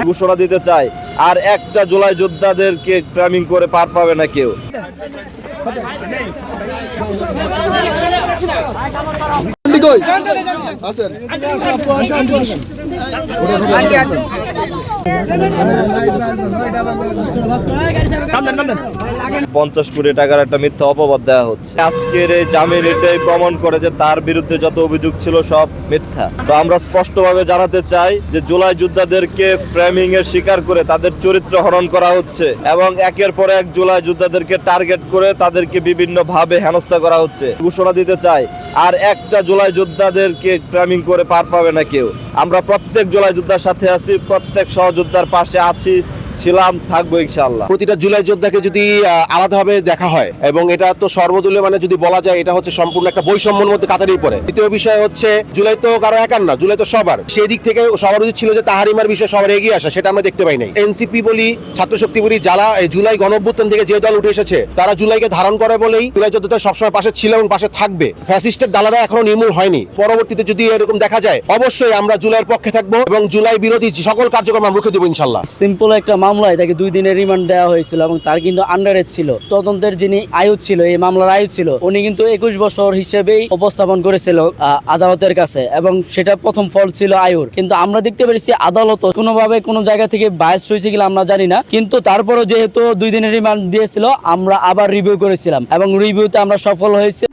ঘোষণা দিতে চাই, আর একটা জুলাই যোদ্ধাদেরকে ট্রামিং করে পার পাবে না কেউ। $50 কোটি টাকার একটা মিথ্যা অপবাদ দেওয়া হচ্ছে। আজকের এই জামিন এটাই প্রমাণ করে যে তার বিরুদ্ধে যত অভিযোগ ছিল সব মিথ্যা। তো আমরা স্পষ্টভাবে জানাতে চাই যে জুলাই যোদ্ধাদেরকে ফ্রেমিং এর শিকার করে তাদের চরিত্র হরণ করা হচ্ছে এবং একের পর এক জুলাই যোদ্ধাদেরকে টার্গেট করে তাদেরকে বিভিন্ন ভাবে হেনস্থা করা হচ্ছে। ঘোষণা দিতে চাই, আর একটা জুলাই যোদ্ধাদেরকে ফ্রেমিং করে পার পাবে না কেউ। আমরা প্রত্যেক জুলাই যোদ্ধার সাথে আছি, প্রত্যেক সহযোদ্ধার পাশে আছি, ছিলাম, থাকবো ইনশাআল্লাহ। প্রতিটা জুলাই যোদ্ধাকে যদি আলাদাভাবে দেখা হয় এবং এটা তো সর্বদলীয় মানে যদি বলা যায় এটা হচ্ছে সম্পূর্ণ একটা বৈষম্যের মধ্যে কাতারেই পড়ে। দ্বিতীয় বিষয় হচ্ছে জুলাই তো কারো একার না, জুলাই তো সবার। সেই দিক থেকে সবার উচিত ছিল যে তাহারিমার বিষয়ে সবার এগিয়ে আসা, সেটা আমরা দেখতে পাই নাই। এনসিপি বলি, ছাত্র শক্তি বলি, যারা জুলাই গণঅভ্যুত্থান থেকে যে দল উঠে এসেছে তারা জুলাইকে ধারণ করে বলেই জুলাই যোদ্ধারা সবসময় পাশে ছিল এবং পাশে থাকবে। ফ্যাসিস্টের দালারা এখনো নির্মূল হয়নি। পরবর্তীতে যদি এরকম দেখা যায় অবশ্যই আমরা জুলাইয়ের পক্ষে থাকবো এবং জুলাই বিরোধী সকল কার্যক্রম আমরা রুখে দেবো ইনশাল্লাহ। সিম্পল একটা মামলায় তাকে 2 দিনের রিমান্ড দেওয়া হয়েছিল এবং তার কিন্তু আন্ডারেজ ছিল। তদন্তের যিনি আয়ুধ ছিল, এই মামলার আয়ুধ ছিল, উনি কিন্তু 21 বছর হিসেবেই উপস্থাপন করেছিল আদালতের কাছে এবং সেটা প্রথম ফল ছিল আয়ুর। কিন্তু আমরা দেখতে পেরেছি আদালত কোনোভাবে কোনো জায়গা থেকে বায়াস হয়েছে কিনা আমরা জানি না, কিন্তু তারপরও যেহেতু 2 দিনের রিমান্ড দিয়েছিল আমরা আবার রিভিউ করেছিলাম এবং রিভিউতে আমরা সফল হয়েছি।